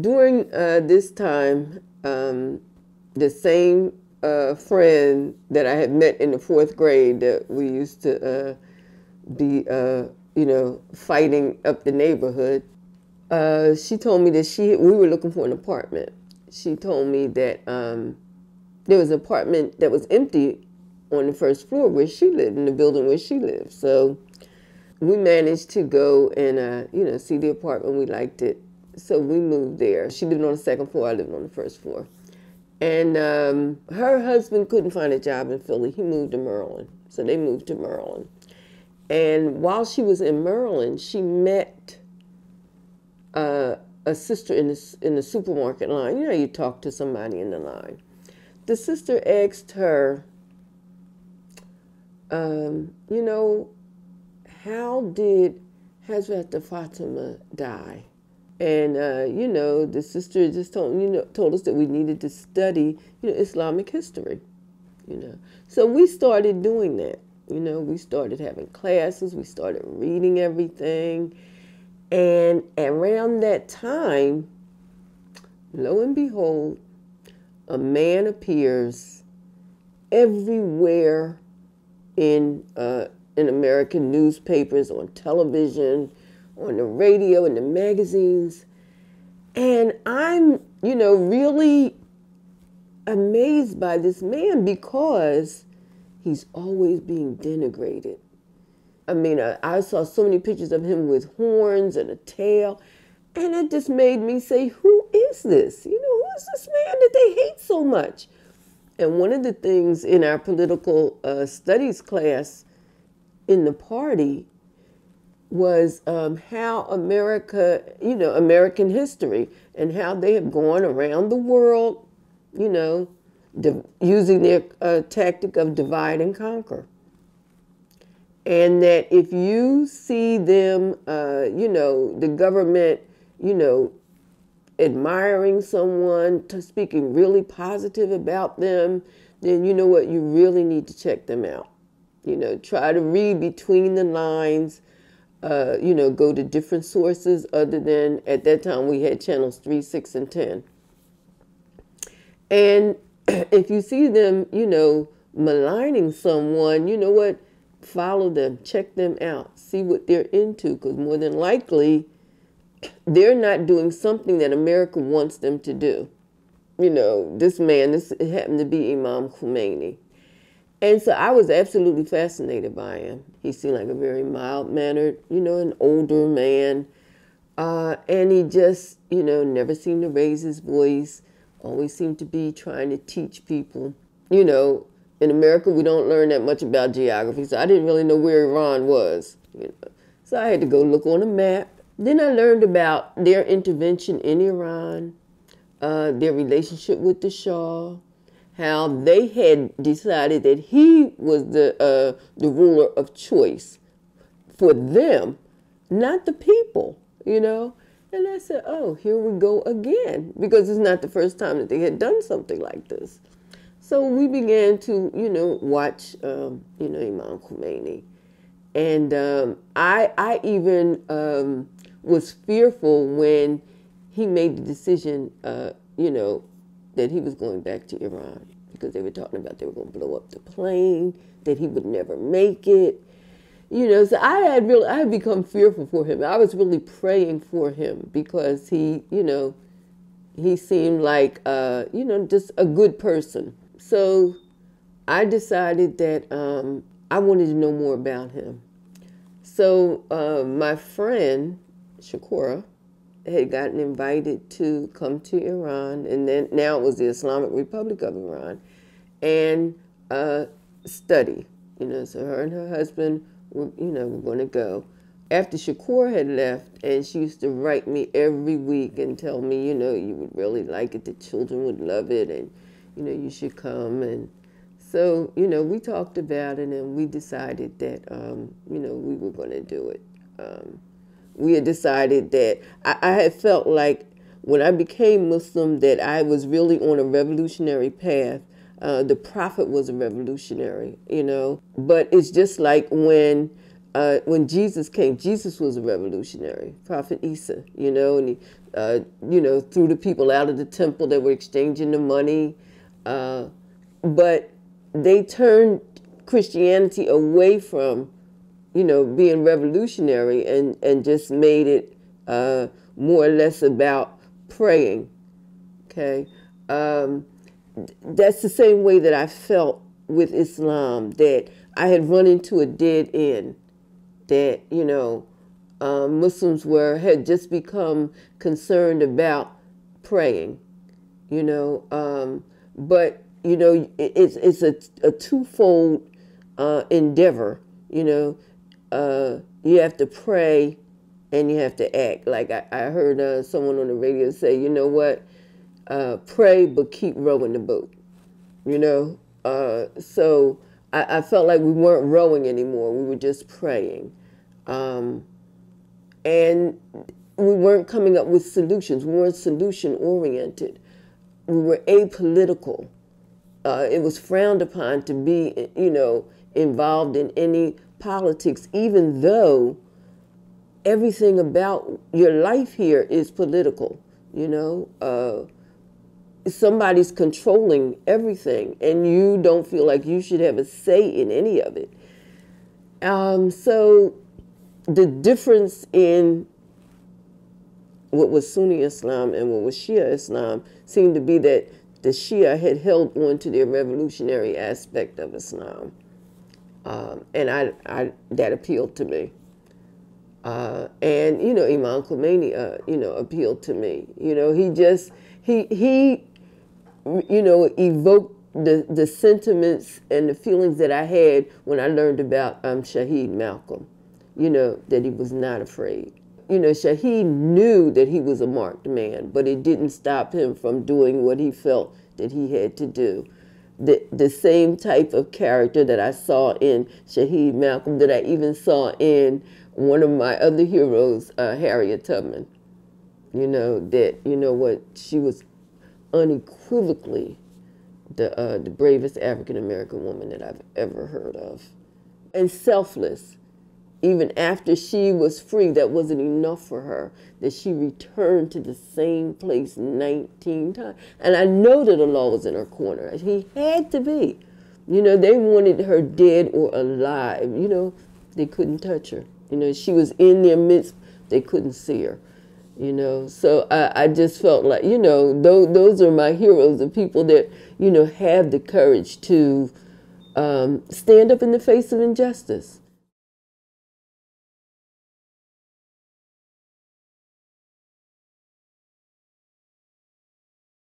During this time, the same friend that I had met in the fourth grade that we used to be, fighting up the neighborhood, she told me that we were looking for an apartment. She told me that there was an apartment that was empty on the first floor where she lived, in the building where she lived. So we managed to go and, see the apartment. We liked it. So we moved there. She lived on the second floor. I lived on the first floor. And her husband couldn't find a job in Philly. He moved to Maryland. So they moved to Maryland. And while she was in Maryland, she met a sister in the supermarket line. You know, you talk to somebody in the line. The sister asked her, how did Hazrat Fatima die? And, the sister just told us that we needed to study, Islamic history, So we started doing that. We started having classes. We started reading everything. And around that time, lo and behold, a man appears everywhere in American newspapers, on television, on the radio, in the magazines. And I'm, really amazed by this man because he's always being denigrated. I mean, I saw so many pictures of him with horns and a tail, and it just made me say, who is this? Who is this man that they hate so much? And one of the things in our political studies class in the party was how America, American history, and how they have gone around the world, using their tactic of divide and conquer. And that if you see them, the government, admiring someone, speaking really positive about them, then you know what, you really need to check them out. Try to read between the lines, go to different sources other than, at that time we had channels 3, 6, and 10. And if you see them, maligning someone, you know what, follow them, check them out, see what they're into, because more than likely, they're not doing something that America wants them to do. This happened to be Imam Khomeini. And so I was absolutely fascinated by him. He seemed like a very mild-mannered, an older man. And he just, never seemed to raise his voice, always seemed to be trying to teach people. In America, we don't learn that much about geography, so I didn't really know where Iran was. So I had to go look on a map. Then I learned about their intervention in Iran, their relationship with the Shah, how they had decided that he was the ruler of choice for them, not the people, And I said, oh, here we go again, because it's not the first time that they had done something like this. So we began to, watch, Imam Khomeini. And I even was fearful when he made the decision, that he was going back to Iran, because they were talking about they were going to blow up the plane, that he would never make it. So I had become fearful for him. I was really praying for him because he seemed like, just a good person. So I decided that I wanted to know more about him. So my friend, Shakura, had gotten invited to come to Iran, and then now it was the Islamic Republic of Iran, and study. So her and her husband were going to go. After Shakur had left, and she used to write me every week and tell me, you would really like it, the children would love it, and, you should come. And so, we talked about it, and we decided that, we were going to do it. We had decided that I had felt like when I became Muslim that I was really on a revolutionary path. The Prophet was a revolutionary, But it's just like when Jesus came, Jesus was a revolutionary, Prophet Isa, and he threw the people out of the temple that were exchanging the money. But they turned Christianity away from, being revolutionary and just made it more or less about praying. Okay. That's the same way that I felt with Islam, that I had run into a dead end, that, Muslims had just become concerned about praying, but, it's a twofold endeavor, you have to pray and you have to act. Like I heard someone on the radio say, you know what, pray but keep rowing the boat, so I felt like we weren't rowing anymore. We were just praying. And we weren't coming up with solutions. We weren't solution-oriented. We were apolitical. It was frowned upon to be, involved in any politics, even though everything about your life here is political, somebody's controlling everything, and you don't feel like you should have a say in any of it. So the difference in what was Sunni Islam and what was Shia Islam seemed to be that the Shia had held on to their revolutionary aspect of Islam. And I that appealed to me. And, Imam Khomeini, appealed to me. He evoked the sentiments and the feelings that I had when I learned about Shaheed Malcolm, that he was not afraid. Shaheed knew that he was a marked man, but it didn't stop him from doing what he felt that he had to do. The same type of character that I saw in Shaheed Malcolm, that I even saw in one of my other heroes, Harriet Tubman. She was unequivocally the bravest African-American woman that I've ever heard of. And selfless. Even after she was free, that wasn't enough for her, that she returned to the same place 19 times. And I know that Allah was in her corner. He had to be. They wanted her dead or alive. They couldn't touch her. She was in their midst. They couldn't see her. So I just felt like, those are my heroes, the people that, have the courage to stand up in the face of injustice.